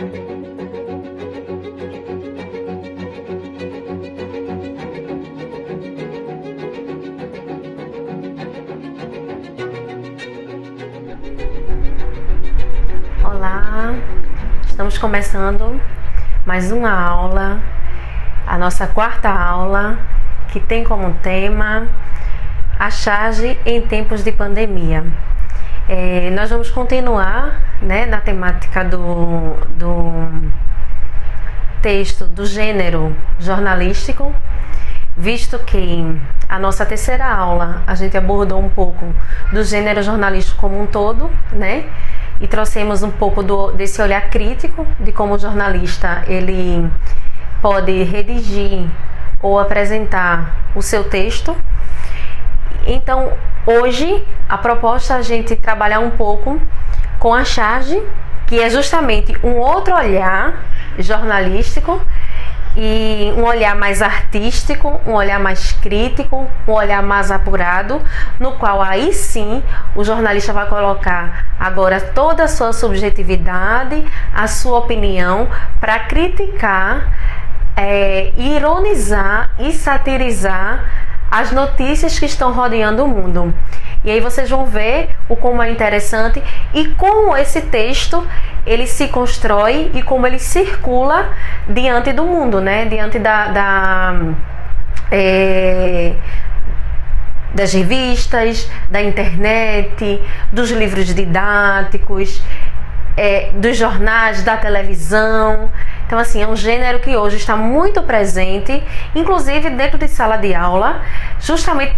Olá, estamos começando mais uma aula, a nossa quarta aula, que tem como tema a charge em tempos de pandemia. Nós vamos continuar, na temática do texto do gênero jornalístico, visto que a nossa terceira aula a gente abordou um pouco do gênero jornalístico como um todo, e trouxemos um pouco desse olhar crítico de como o jornalista ele pode redigir ou apresentar o seu texto. Então, hoje, a proposta é a gente trabalhar um pouco com a charge, que é justamente um outro olhar jornalístico e um olhar mais artístico, um olhar mais crítico, um olhar mais apurado, no qual aí sim o jornalista vai colocar agora toda a sua subjetividade, a sua opinião para criticar, ironizar e satirizar as notícias que estão rodeando o mundo. E aí vocês vão ver o como é interessante e como esse texto ele se constrói e como ele circula diante do mundo, diante das revistas, da internet, dos livros didáticos, dos jornais, da televisão. Então, assim, é um gênero que hoje está muito presente, inclusive dentro de sala de aula, justamente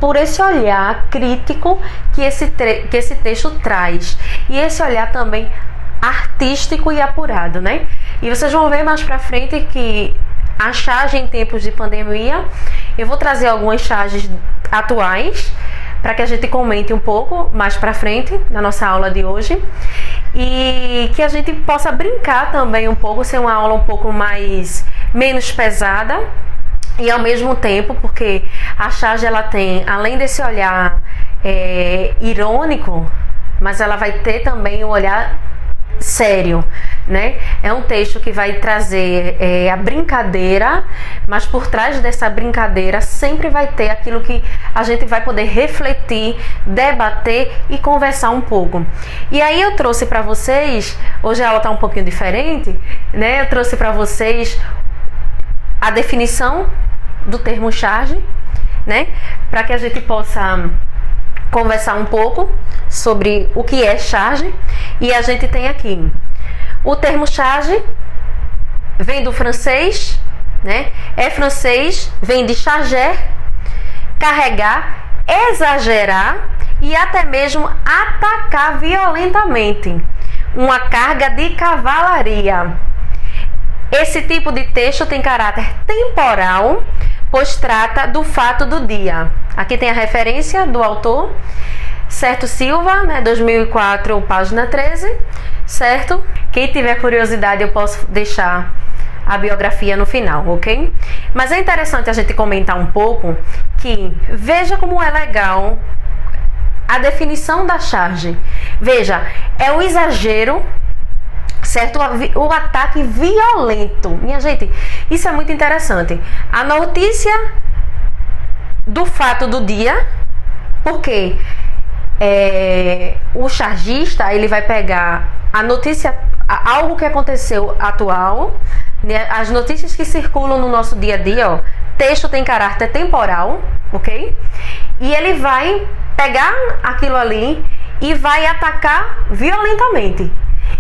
por esse olhar crítico que esse texto traz. E esse olhar também artístico e apurado, E vocês vão ver mais pra frente que a charge em tempos de pandemia, eu vou trazer algumas charges atuais, para que a gente comente um pouco mais para frente na nossa aula de hoje e que a gente possa brincar também um pouco, ser uma aula um pouco menos pesada e ao mesmo tempo, porque a charge ela tem, além desse olhar irônico, mas ela vai ter também um olhar sério, É um texto que vai trazer a brincadeira, mas por trás dessa brincadeira sempre vai ter aquilo que a gente vai poder refletir, debater e conversar um pouco. E aí eu trouxe para vocês, hoje a aula está um pouquinho diferente, Eu trouxe para vocês a definição do termo charge, Para que a gente possa conversar um pouco sobre o que é charge. E a gente tem aqui o termo charge, vem do francês, É francês, vem de charger, carregar, exagerar e até mesmo atacar violentamente, uma carga de cavalaria. Esse tipo de texto tem caráter temporal, pois trata do fato do dia. Aqui tem a referência do autor, Certo Silva, 2004, página 13, certo? Quem tiver curiosidade eu posso deixar a biografia no final, ok? Mas é interessante a gente comentar um pouco que veja como é legal a definição da charge. Veja, é o exagero, certo? O ataque violento. Minha gente, isso é muito interessante. A notícia do fato do dia, porque o chargista ele vai pegar a notícia, algo que aconteceu atual, as notícias que circulam no nosso dia a dia, texto tem caráter temporal, ok? E ele vai pegar aquilo ali e vai atacar violentamente.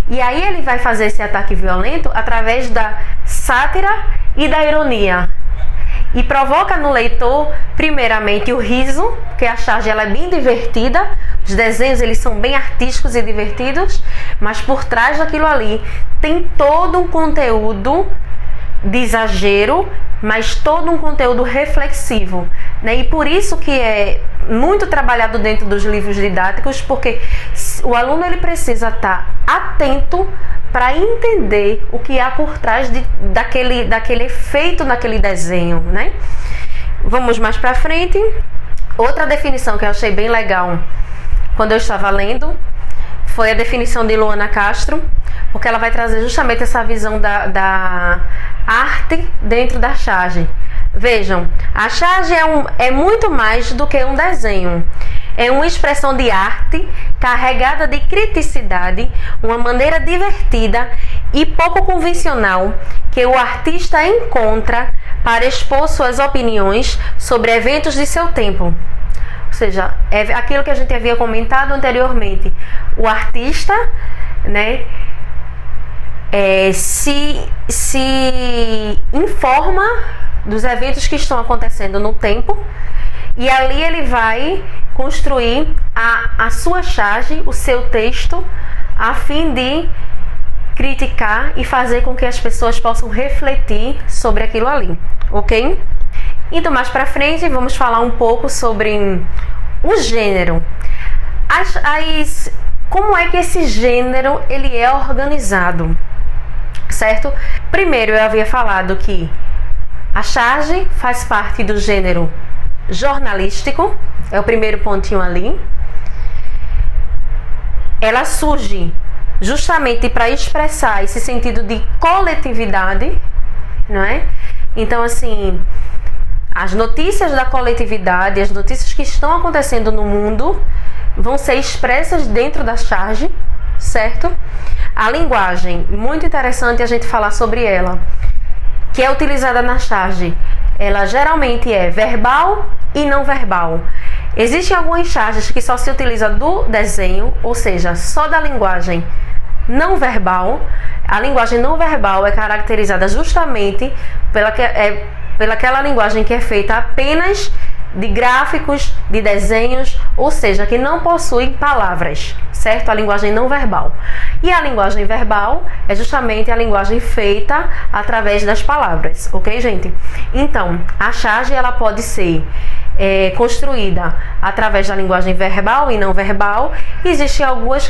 E aí ele vai fazer esse ataque violento através da sátira e da ironia. E provoca no leitor, primeiramente, o riso, porque a charge ela é bem divertida, os desenhos eles são bem artísticos e divertidos, mas por trás daquilo ali tem todo um conteúdo de exagero, mas todo um conteúdo reflexivo, E por isso que é muito trabalhado dentro dos livros didáticos, porque o aluno ele precisa estar atento para entender o que há por trás daquele efeito naquele desenho, Vamos mais para frente. Outra definição que eu achei bem legal quando eu estava lendo foi a definição de Luana Castro, porque ela vai trazer justamente essa visão da arte dentro da charge. Vejam, a charge é muito mais do que um desenho. É uma expressão de arte carregada de criticidade, uma maneira divertida e pouco convencional que o artista encontra para expor suas opiniões sobre eventos de seu tempo. Ou seja, é aquilo que a gente havia comentado anteriormente. O artista, né, se informa dos eventos que estão acontecendo no tempo, e ali ele vai construir a sua charge, o seu texto, a fim de criticar e fazer com que as pessoas possam refletir sobre aquilo ali, ok? Então, mais pra frente, vamos falar um pouco sobre o gênero. Como é que esse gênero ele é organizado, certo? Primeiro, eu havia falado que a charge faz parte do gênero jornalístico, é o primeiro pontinho ali. Ela surge justamente para expressar esse sentido de coletividade, não é? Então, assim, as notícias da coletividade, as notícias que estão acontecendo no mundo vão ser expressas dentro da charge, certo? A linguagem, muito interessante a gente falar sobre ela, que é utilizada na charge, ela geralmente é verbal e não verbal. Existem algumas charges que só se utiliza do desenho, ou seja, só da linguagem não verbal. A linguagem não verbal é caracterizada justamente pelaquela linguagem que é feita apenas de gráficos, de desenhos, ou seja, que não possuem palavras, certo? A linguagem não verbal. E a linguagem verbal é justamente a linguagem feita através das palavras, ok, gente? Então, a charge ela pode ser construída através da linguagem verbal e não verbal. Existem algumas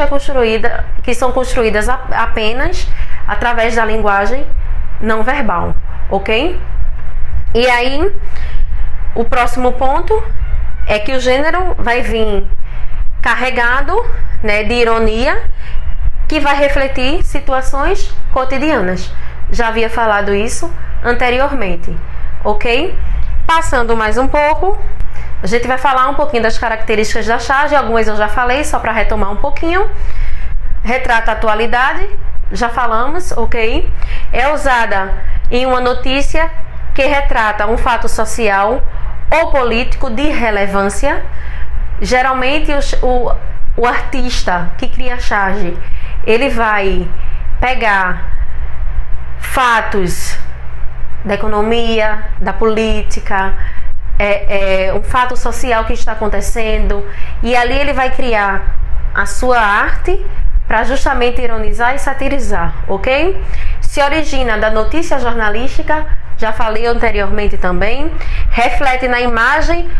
que são construídas apenas através da linguagem não verbal, ok? E aí, o próximo ponto é que o gênero vai vir carregado, né, de ironia, que vai refletir situações cotidianas. Já havia falado isso anteriormente, ok? Passando mais um pouco, a gente vai falar um pouquinho das características da charge. Algumas eu já falei, só para retomar um pouquinho. Retrata a atualidade, já falamos, ok? É usada em uma notícia que retrata um fato social ou político de relevância. Geralmente o artista que cria a charge, ele vai pegar fatos da economia, da política, um fato social que está acontecendo, e ali ele vai criar a sua arte para justamente ironizar e satirizar, ok? Se origina da notícia jornalística, já falei anteriormente também, reflete na imagem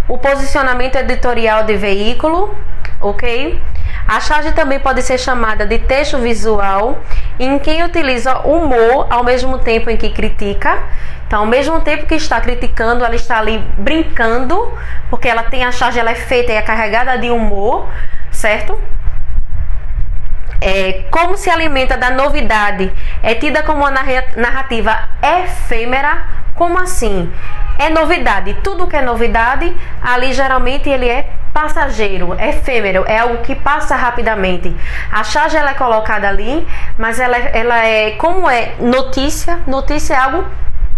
o posicionamento editorial de veículo, ok? A charge também pode ser chamada de texto visual, em quem utiliza humor ao mesmo tempo em que critica. Então, ao mesmo tempo que está criticando, ela está ali brincando, porque ela tem a charge, ela é feita e é carregada de humor, certo? Como se alimenta da novidade, é tida como uma narrativa efêmera. Como assim? É novidade. Tudo que é novidade, ali geralmente ele é passageiro, efêmero, é algo que passa rapidamente. A charge ela é colocada ali, mas ela é como é notícia é algo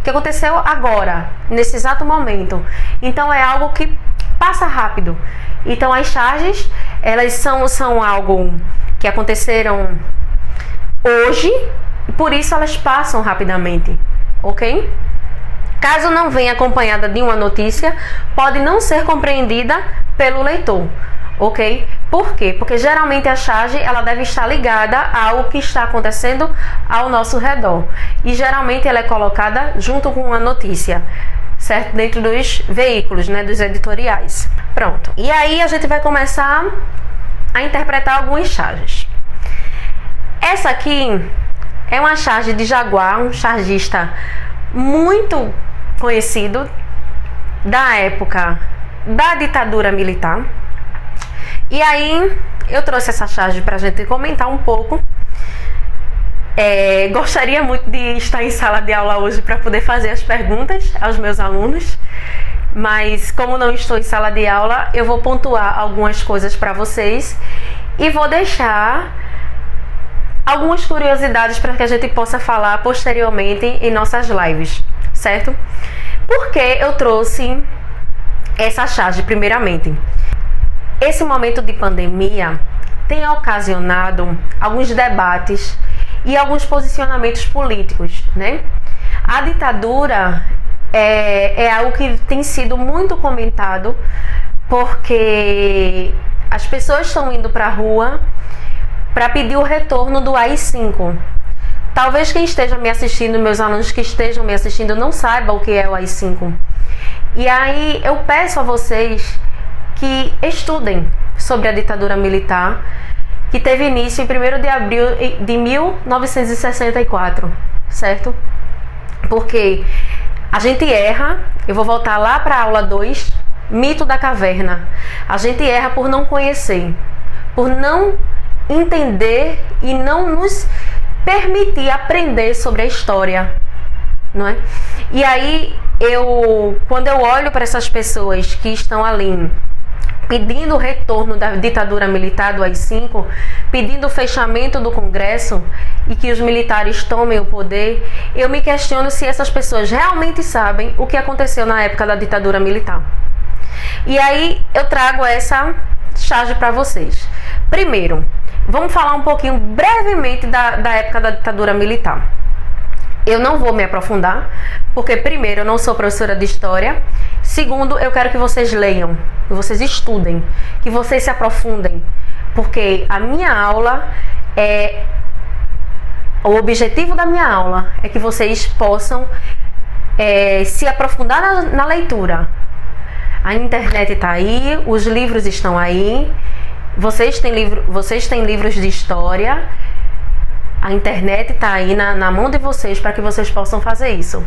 que aconteceu agora, nesse exato momento. Então é algo que passa rápido. Então as charges, elas são algo que aconteceram hoje, e por isso elas passam rapidamente, ok? Caso não venha acompanhada de uma notícia, pode não ser compreendida pelo leitor, ok? Por quê? Porque geralmente a charge ela deve estar ligada ao que está acontecendo ao nosso redor, e geralmente ela é colocada junto com uma notícia, certo? Dentro dos veículos, né, dos editoriais. Pronto. E aí a gente vai começar a interpretar algumas charges. Essa aqui é uma charge de Jaguar, um chargista muito conhecido da época da ditadura militar. E aí eu trouxe essa charge para a gente comentar um pouco. Gostaria muito de estar em sala de aula hoje para poder fazer as perguntas aos meus alunos, mas como não estou em sala de aula, eu vou pontuar algumas coisas para vocês e vou deixar algumas curiosidades para que a gente possa falar posteriormente em nossas lives, certo? Por que eu trouxe essa charge primeiramente? Esse momento de pandemia tem ocasionado alguns debates e alguns posicionamentos políticos, né? A ditadura é algo que tem sido muito comentado porque as pessoas estão indo para a rua para pedir o retorno do AI-5. Talvez quem esteja me assistindo, meus alunos que estejam me assistindo, não saibam o que é o AI-5. E aí eu peço a vocês que estudem sobre a ditadura militar, que teve início em 1º de abril de 1964, certo? Porque a gente erra, eu vou voltar lá para a aula 2, mito da caverna. A gente erra por não conhecer, por não entender e não nos permitir aprender sobre a história, não é? E aí quando eu olho para essas pessoas que estão ali pedindo o retorno da ditadura militar do AI-5, pedindo o fechamento do Congresso e que os militares tomem o poder, eu me questiono se essas pessoas realmente sabem o que aconteceu na época da ditadura militar. E aí eu trago essa charge para vocês. Primeiro, vamos falar um pouquinho brevemente da época da ditadura militar. Eu não vou me aprofundar, porque primeiro, eu não sou professora de história. Segundo, eu quero que vocês leiam, que vocês estudem, que vocês se aprofundem, porque a minha aula o objetivo da minha aula é que vocês possam se aprofundar na leitura. A internet está aí, os livros estão aí, vocês têm livros de história. A internet está aí na mão de vocês para que vocês possam fazer isso.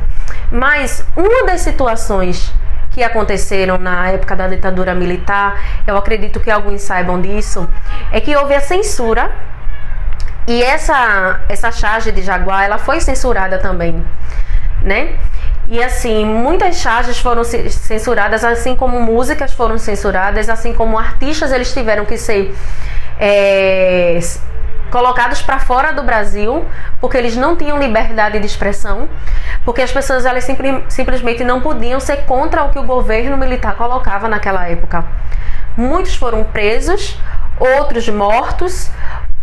Mas uma das situações que aconteceram na época da ditadura militar, eu acredito que alguns saibam disso, é que houve a censura. E essa charge de Jaguar, ela foi censurada também, né? E assim, muitas charges foram censuradas, assim como músicas foram censuradas, assim como artistas eles tiveram que ser colocados para fora do Brasil, porque eles não tinham liberdade de expressão, porque as pessoas elas simplesmente não podiam ser contra o que o governo militar colocava naquela época. Muitos foram presos, outros mortos,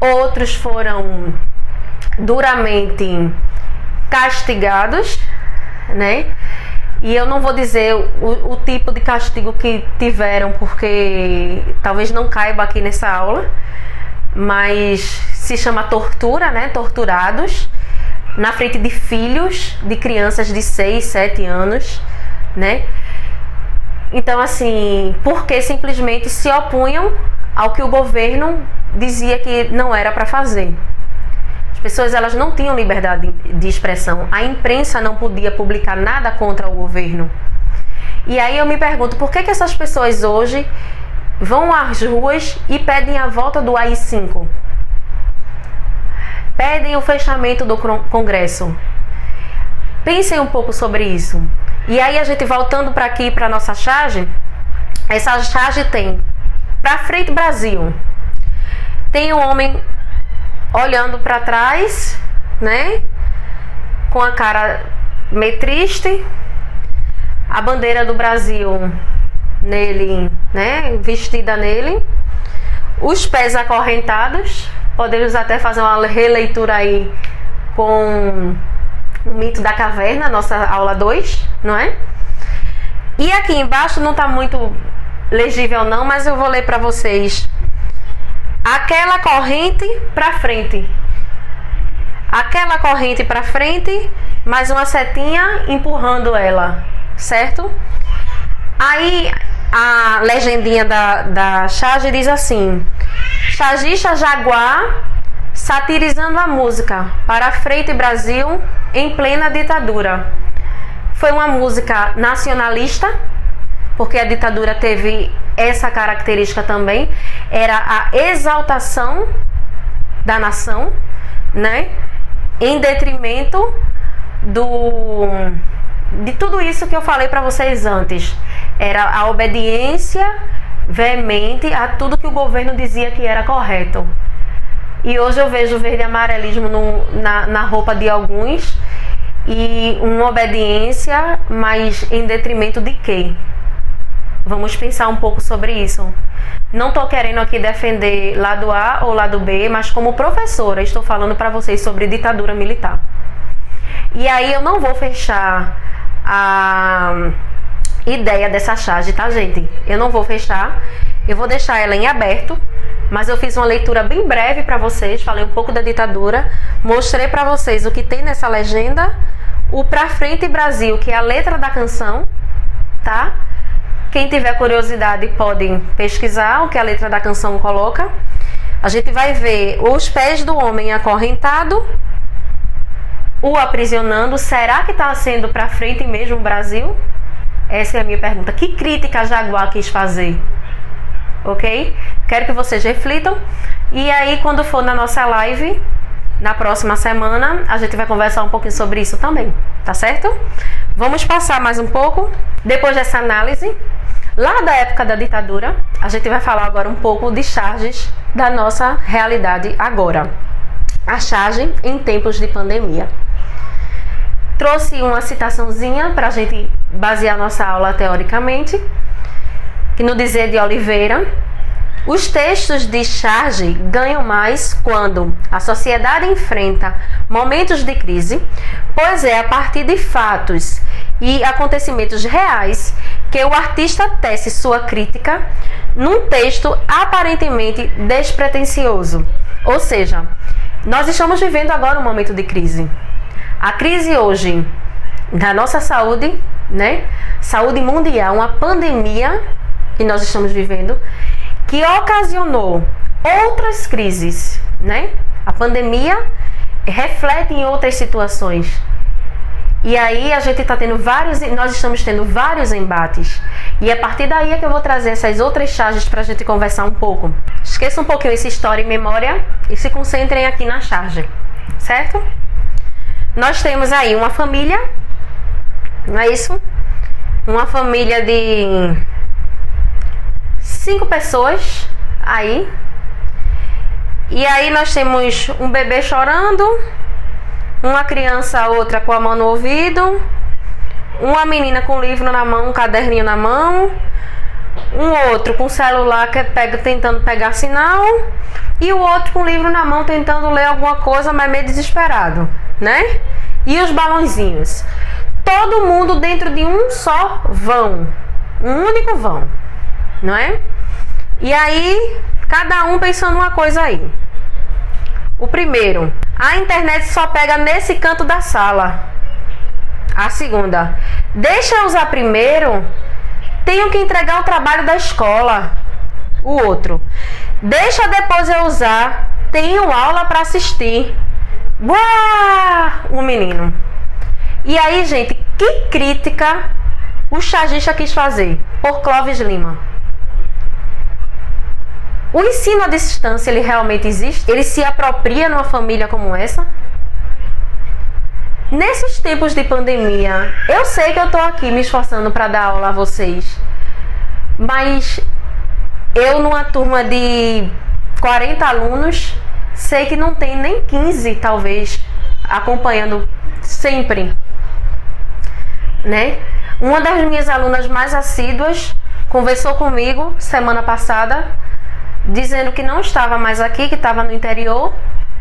outros foram duramente castigados, né? E eu não vou dizer o tipo de castigo que tiveram, porque talvez não caiba aqui nessa aula, mas se chama tortura, né? Torturados na frente de filhos de crianças de 6, 7 anos, né? Então, assim, porque simplesmente se opunham ao que o governo dizia que não era para fazer. As pessoas elas não tinham liberdade de expressão. A imprensa não podia publicar nada contra o governo. E aí eu me pergunto, por que essas pessoas hoje vão às ruas e pedem a volta do AI-5? Pedem o fechamento do Congresso. Pensem um pouco sobre isso. E aí a gente voltando para aqui, para nossa charge, essa charge tem para frente Brasil. Tem um homem olhando para trás, né? Com a cara meio triste. A bandeira do Brasil nele, né? Vestida nele. Os pés acorrentados. Podemos até fazer uma releitura aí com o mito da caverna, nossa aula 2, não é? E aqui embaixo não está muito legível não, mas eu vou ler para vocês. Aquela corrente para frente. Aquela corrente para frente, mais uma setinha empurrando ela, certo? Aí a legendinha da charge diz assim: chargista Jaguar satirizando a música Para Frente Brasil em plena ditadura. Foi uma música nacionalista, porque a ditadura teve essa característica também, era a exaltação da nação, né, em detrimento de tudo isso que eu falei para vocês antes. Era a obediência veemente a tudo que o governo dizia que era correto. E hoje eu vejo o verde e amarelismo na roupa de alguns, e uma obediência, mas em detrimento de quê? Vamos pensar um pouco sobre isso. Não estou querendo aqui defender lado A ou lado B, mas como professora estou falando para vocês sobre ditadura militar. E aí eu não vou fechar a ideia dessa charge, tá, gente? Eu não vou fechar, eu vou deixar ela em aberto, mas eu fiz uma leitura bem breve para vocês, falei um pouco da ditadura, mostrei para vocês o que tem nessa legenda, o Pra Frente Brasil, que é a letra da canção, tá? Quem tiver curiosidade pode pesquisar o que a letra da canção coloca. A gente vai ver os pés do homem acorrentado, o aprisionando. Será que está sendo pra frente mesmo o Brasil? Essa é a minha pergunta. Que crítica a Jaguar quis fazer? Ok? Quero que vocês reflitam. E aí, quando for na nossa live, na próxima semana, a gente vai conversar um pouquinho sobre isso também. Tá certo? Vamos passar mais um pouco. Depois dessa análise, lá da época da ditadura, a gente vai falar agora um pouco de charges da nossa realidade agora. A charge em tempos de pandemia. Trouxe uma citaçãozinha para a gente basear nossa aula teoricamente, que no dizer de Oliveira, os textos de charge ganham mais quando a sociedade enfrenta momentos de crise, pois é a partir de fatos e acontecimentos reais que o artista tece sua crítica num texto aparentemente despretensioso. Ou seja, nós estamos vivendo agora um momento de crise. A crise hoje da nossa saúde, né? Saúde mundial, uma pandemia que nós estamos vivendo, que ocasionou outras crises, né? A pandemia reflete em outras situações. E aí a gente está tendo nós estamos tendo vários embates. E a partir daí é que eu vou trazer essas outras charges para a gente conversar um pouco. Esqueça um pouquinho essa história e memória e se concentrem aqui na charge, certo? Nós temos aí uma família, não é isso? Uma família de 5 pessoas aí. E aí nós temos um bebê chorando, uma criança, outra com a mão no ouvido, uma menina com um livro na mão, um caderninho na mão, um outro com o celular tentando pegar sinal, e o outro com o livro na mão tentando ler alguma coisa, mas meio desesperado, né? E os balãozinhos. Todo mundo dentro de um só vão, um único vão, não é? E aí, cada um pensando uma coisa aí. O primeiro, a internet só pega nesse canto da sala. A segunda, deixa eu usar primeiro, tenho que entregar o trabalho da escola. O outro, deixa depois eu usar, tenho aula para assistir. Uau! Um menino. E aí, gente, que crítica o chargista quis fazer? Por Clóvis Lima. O ensino à distância, ele realmente existe? Ele se apropria numa família como essa? Nesses tempos de pandemia, eu sei que eu tô aqui me esforçando para dar aula a vocês, mas eu numa turma de 40 alunos, sei que não tem nem 15, talvez, acompanhando sempre, né? Uma das minhas alunas mais assíduas conversou comigo semana passada, dizendo que não estava mais aqui, que estava no interior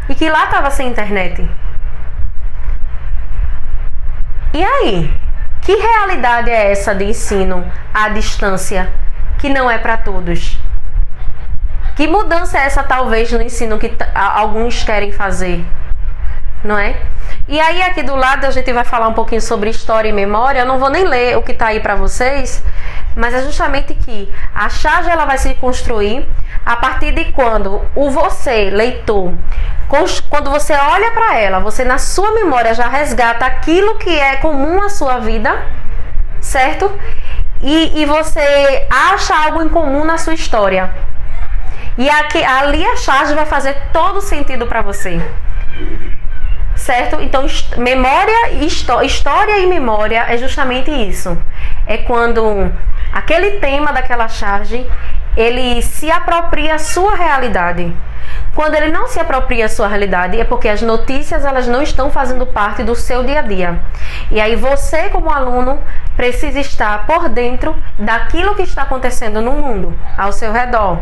e que lá estava sem internet. E aí? Que realidade é essa de ensino à distância que não é para todos? Que mudança é essa, talvez, no ensino que alguns querem fazer? Não é? E aí, aqui do lado, a gente vai falar um pouquinho sobre história e memória. Eu não vou nem ler o que está aí para vocês, mas é justamente que a charge ela vai se construir a partir de quando você, leitor, quando você olha para ela, você na sua memória já resgata aquilo que é comum à sua vida, certo? e você acha algo em comum na sua história. E aqui, ali a charge vai fazer todo sentido para você. Certo? Então, história e memória é justamente isso. É quando aquele tema daquela charge, ele se apropria a sua realidade. Quando ele não se apropria a sua realidade, é porque as notícias elas não estão fazendo parte do seu dia a dia. E aí você, como aluno, precisa estar por dentro daquilo que está acontecendo no mundo, ao seu redor.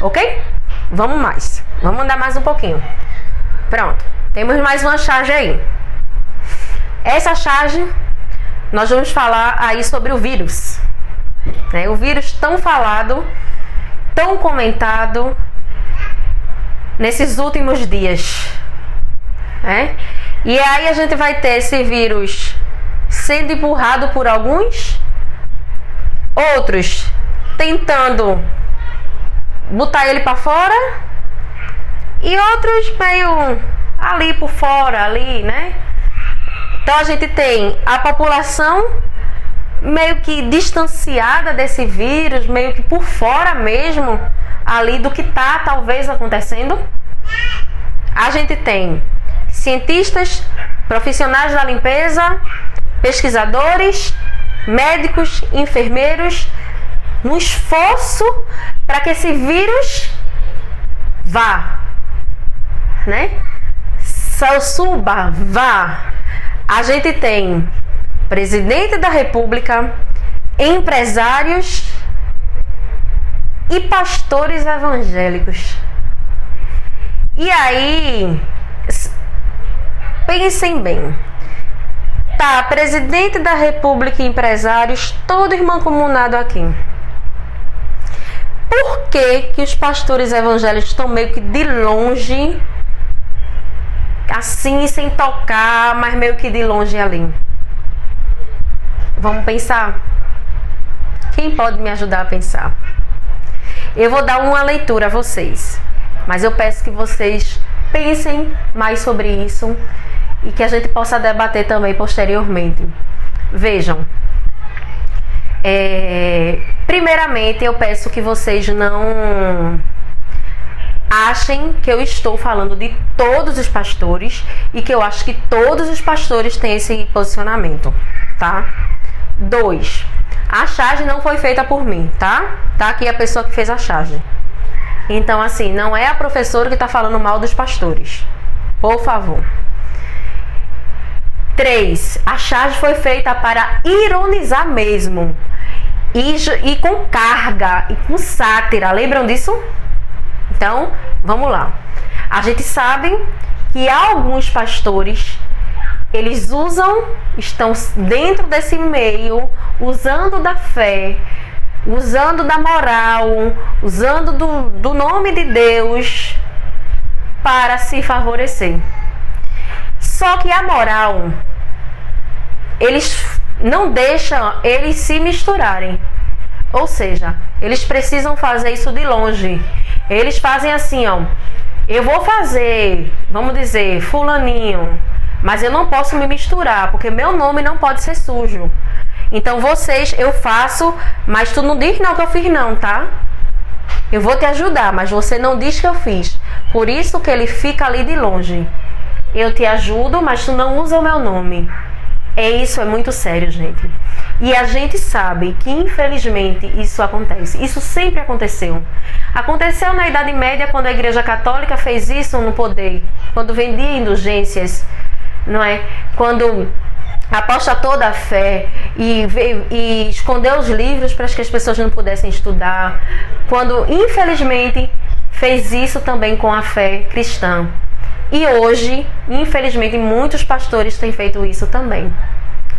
Ok? Vamos mais. Vamos andar mais um pouquinho. Pronto. Temos mais uma charge aí. Essa charge, nós vamos falar aí sobre o vírus. O vírus tão falado, tão comentado nesses últimos dias. E aí a gente vai ter esse vírus sendo empurrado por alguns, outros tentando botar ele para fora e outros meio ali por fora, ali, né? Então a gente tem a população meio que distanciada desse vírus, meio que por fora mesmo ali do que tá talvez acontecendo. A gente tem cientistas, profissionais da limpeza, pesquisadores, médicos, enfermeiros, no esforço para que esse vírus vá, né? Suba, vá. A gente tem presidente da República, empresários e pastores evangélicos. E aí, pensem bem. Tá, presidente da República e empresários, todo mancomunado aqui. Por que os pastores evangélicos estão meio que de longe, assim, sem tocar, mas meio que de longe ali? Vamos pensar? Quem pode me ajudar a pensar? Eu vou dar uma leitura a vocês, mas eu peço que vocês pensem mais sobre isso e que a gente possa debater também posteriormente. Vejam, primeiramente eu peço que vocês não achem que eu estou falando de todos os pastores e que eu acho que todos os pastores têm esse posicionamento, tá? 2. A charge não foi feita por mim, tá? Tá aqui a pessoa que fez a charge. Então, assim, não é a professora que está falando mal dos pastores. Por favor. 3. A charge foi feita para ironizar mesmo. E com carga, e com sátira. Lembram disso? Então, vamos lá. A gente sabe que alguns pastores, eles estão dentro desse meio, usando da fé, usando da moral, usando do nome de Deus para se favorecer. Só que a moral, eles não deixam eles se misturarem. Ou seja, eles precisam fazer isso de longe. Eles fazem assim, ó. Eu vou fazer, vamos dizer, fulaninho, mas eu não posso me misturar, porque meu nome não pode ser sujo. Então vocês, eu faço, mas tu não diz não que eu fiz não, tá? Eu vou te ajudar, mas você não diz que eu fiz. Por isso que ele fica ali de longe. Eu te ajudo, mas tu não usa o meu nome. Isso é muito sério, gente. E a gente sabe que, infelizmente, isso acontece. Isso sempre aconteceu. Aconteceu na Idade Média, quando a Igreja Católica fez isso no poder. Quando vendia indulgências, não é? Quando apostatou da fé e escondeu os livros para que as pessoas não pudessem estudar. Quando, infelizmente, fez isso também com a fé cristã. E hoje, infelizmente, muitos pastores têm feito isso também,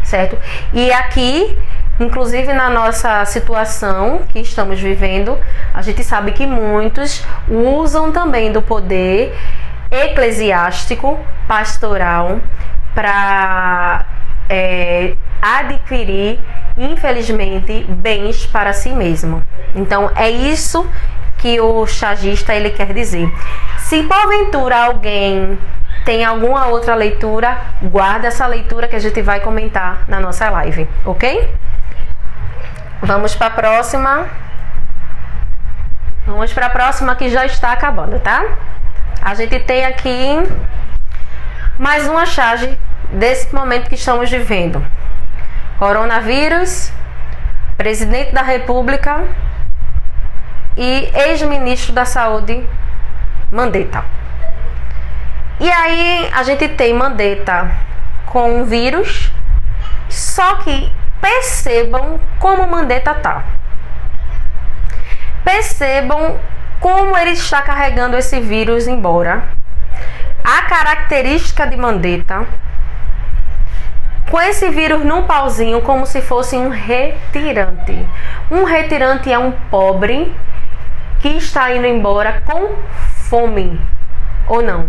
certo? E aqui, inclusive na nossa situação que estamos vivendo, a gente sabe que muitos usam também do poder eclesiástico, pastoral, para adquirir, infelizmente, bens para si mesmo. Então, é isso que o chargista ele quer dizer. Se porventura alguém tem alguma outra leitura, guarda essa leitura que a gente vai comentar na nossa live, ok? Vamos para a próxima. Vamos para a próxima que já está acabando, tá? A gente tem aqui mais uma charge desse momento que estamos vivendo. Coronavírus, presidente da República e ex-ministro da Saúde, Mandetta. E aí a gente tem Mandetta com um vírus, só que percebam como Mandetta tá. Percebam como ele está carregando esse vírus embora. A característica de Mandetta, com esse vírus num pauzinho, como se fosse um retirante. Um retirante é um pobre que está indo embora com fome, ou não?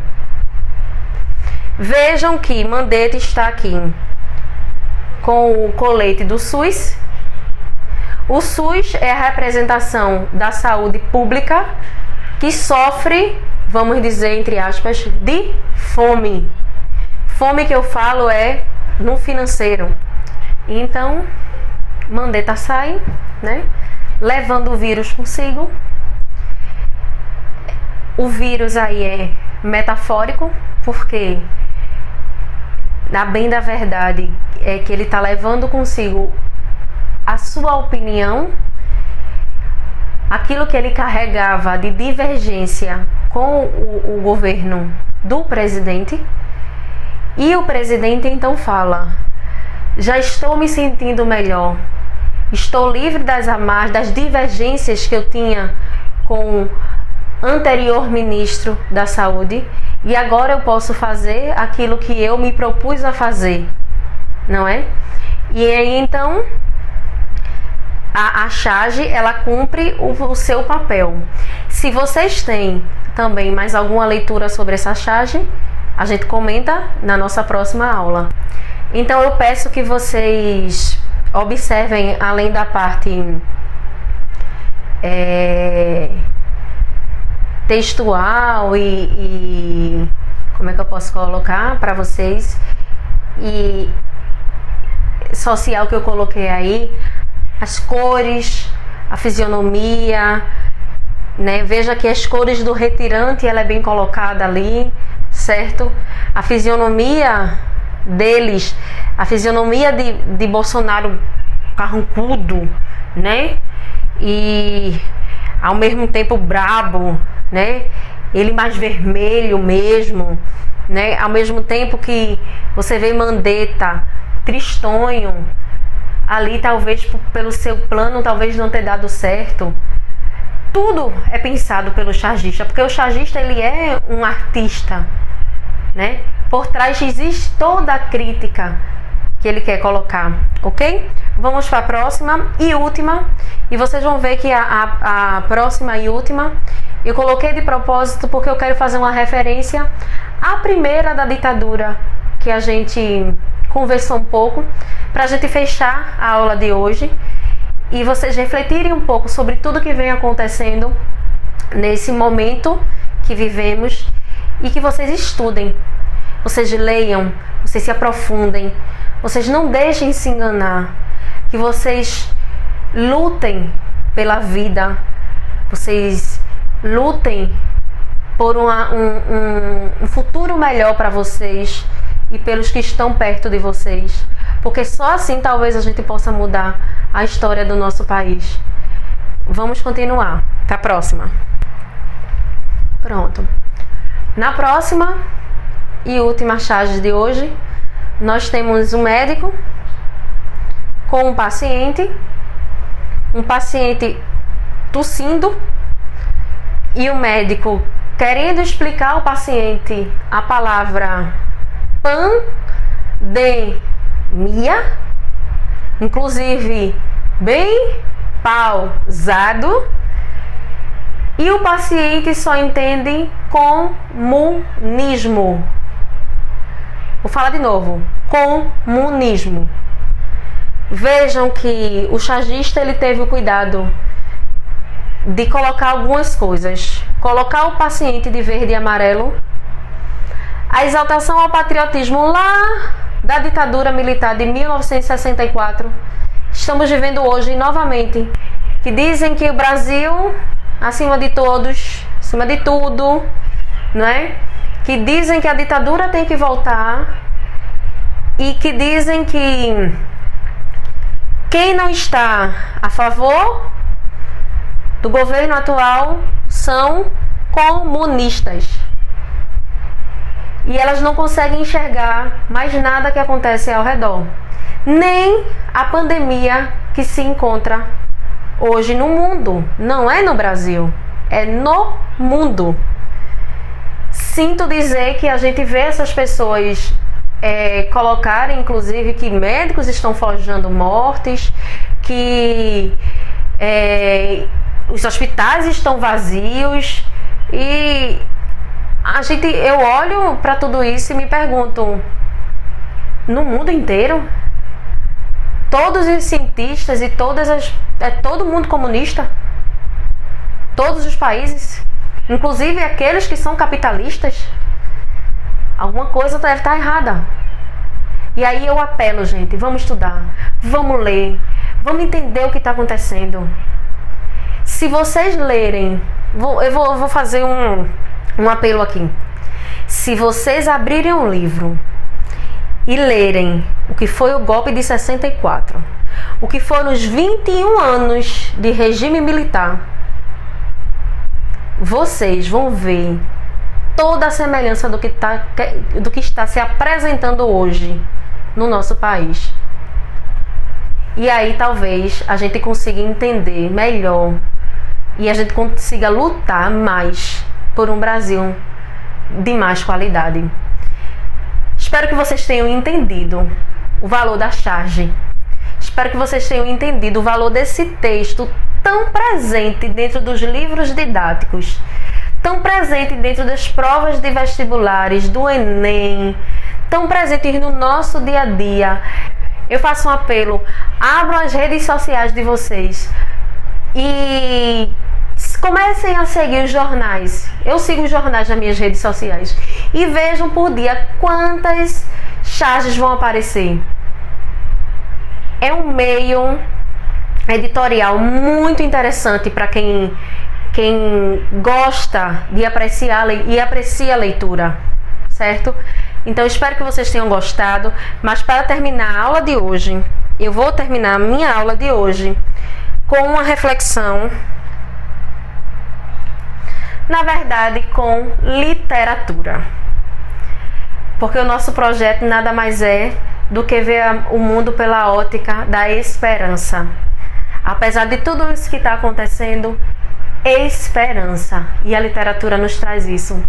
Vejam que Mandetta está aqui com o colete do SUS. O SUS é a representação da saúde pública que sofre, vamos dizer entre aspas, de fome. Fome que eu falo é no financeiro. Então, Mandetta sai, né, levando o vírus consigo. O vírus aí é metafórico, porque na bem da verdade é que ele está levando consigo a sua opinião, aquilo que ele carregava de divergência com o governo do presidente. E o presidente então fala: já estou me sentindo melhor, estou livre das amarras, das divergências que eu tinha com o anterior ministro da Saúde, e agora eu posso fazer aquilo que eu me propus a fazer, não é? E aí então a charge, ela cumpre o seu papel. Se vocês têm também mais alguma leitura sobre essa charge, a gente comenta na nossa próxima aula. Então eu peço que vocês observem, além da parte textual e como é que eu posso colocar para vocês, e social que eu coloquei aí, as cores, a fisionomia, né? Veja que as cores do retirante, ela é bem colocada ali, certo? A fisionomia deles, a fisionomia de Bolsonaro carrancudo, né? E ao mesmo tempo brabo, né? Ele mais vermelho mesmo, né? Ao mesmo tempo que você vê Mandetta tristonho, ali talvez pelo seu plano talvez não ter dado certo. Tudo é pensado pelo chargista, porque o chargista, ele é um artista, né? Por trás existe toda a crítica que ele quer colocar, ok? Vamos para a próxima e última, e vocês vão ver que a próxima e última eu coloquei de propósito porque eu quero fazer uma referência à primeira da ditadura, que a gente conversou um pouco, para a gente fechar a aula de hoje e vocês refletirem um pouco sobre tudo que vem acontecendo nesse momento que vivemos, e que vocês estudem, vocês leiam, vocês se aprofundem, vocês não deixem se enganar, que vocês lutem pela vida, vocês lutem por um futuro melhor para vocês e pelos que estão perto de vocês, porque só assim talvez a gente possa mudar a história do nosso país. Vamos continuar. Até a próxima. Pronto. Na próxima e última charge de hoje, nós temos um médico com um paciente tossindo, e o médico querendo explicar ao paciente a palavra pandemia, inclusive bem pausado, e o paciente só entende comunismo. Vou falar de novo, comunismo. Vejam que o chargista, ele teve o cuidado de colocar algumas coisas, colocar o paciente de verde e amarelo, a exaltação ao patriotismo lá da ditadura militar de 1964 estamos vivendo hoje novamente, que dizem que o Brasil, acima de todos, acima de tudo, né? Que dizem que a ditadura tem que voltar e que dizem que quem não está a favor do governo atual são comunistas. E elas não conseguem enxergar mais nada que acontece ao redor. Nem a pandemia que se encontra hoje no mundo. Não é no Brasil, é no mundo. Sinto dizer que a gente vê essas pessoas colocarem, inclusive, que médicos estão forjando mortes, que os hospitais estão vazios, e eu olho para tudo isso e me pergunto, no mundo inteiro, todos os cientistas e todo mundo comunista? Todos os países? Inclusive aqueles que são capitalistas? Alguma coisa deve estar errada. E aí eu apelo, gente, vamos estudar, vamos ler, vamos entender o que está acontecendo. Se vocês lerem, eu vou fazer um apelo aqui. Se vocês abrirem um livro e lerem o que foi o golpe de 64, o que foram os 21 anos de regime militar, vocês vão ver toda a semelhança do que está se apresentando hoje no nosso país. E aí talvez a gente consiga entender melhor e a gente consiga lutar mais por um Brasil de mais qualidade. Espero que vocês tenham entendido o valor da charge. Espero que vocês tenham entendido o valor desse texto tão presente dentro dos livros didáticos, tão presente dentro das provas de vestibulares, do Enem, tão presente no nosso dia a dia. Eu faço um apelo, abram as redes sociais de vocês e comecem a seguir os jornais. Eu sigo os jornais nas minhas redes sociais e vejam por dia quantas charges vão aparecer. É um meio editorial muito interessante para quem gosta de apreciar e aprecia a leitura, certo? Então espero que vocês tenham gostado, mas para terminar a aula de hoje, eu vou terminar a minha aula de hoje com uma reflexão, na verdade com literatura, porque o nosso projeto nada mais é do que ver o mundo pela ótica da esperança. Apesar de tudo isso que está acontecendo, esperança, e a literatura nos traz isso.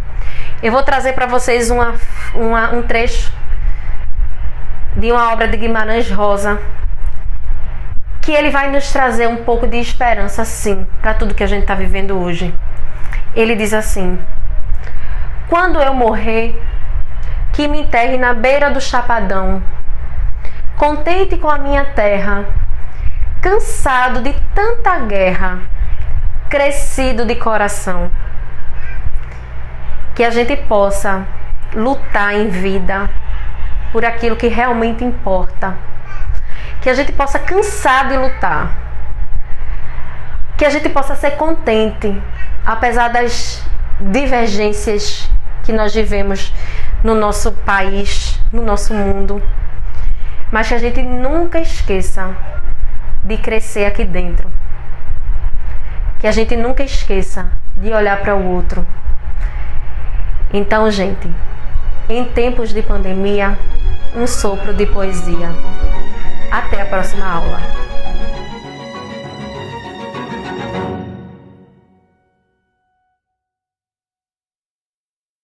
Eu vou trazer para vocês um trecho de uma obra de Guimarães Rosa, que ele vai nos trazer um pouco de esperança, sim, para tudo que a gente está vivendo hoje. Ele diz assim: quando eu morrer, que me enterre na beira do chapadão, contente com a minha terra, cansado de tanta guerra, crescido de coração. Que a gente possa lutar em vida por aquilo que realmente importa. Que a gente possa cansar de lutar. Que a gente possa ser contente, apesar das divergências que nós vivemos no nosso país, no nosso mundo. Mas que a gente nunca esqueça de crescer aqui dentro. Que a gente nunca esqueça de olhar para o outro. Então, gente, em tempos de pandemia, um sopro de poesia. Até a próxima aula.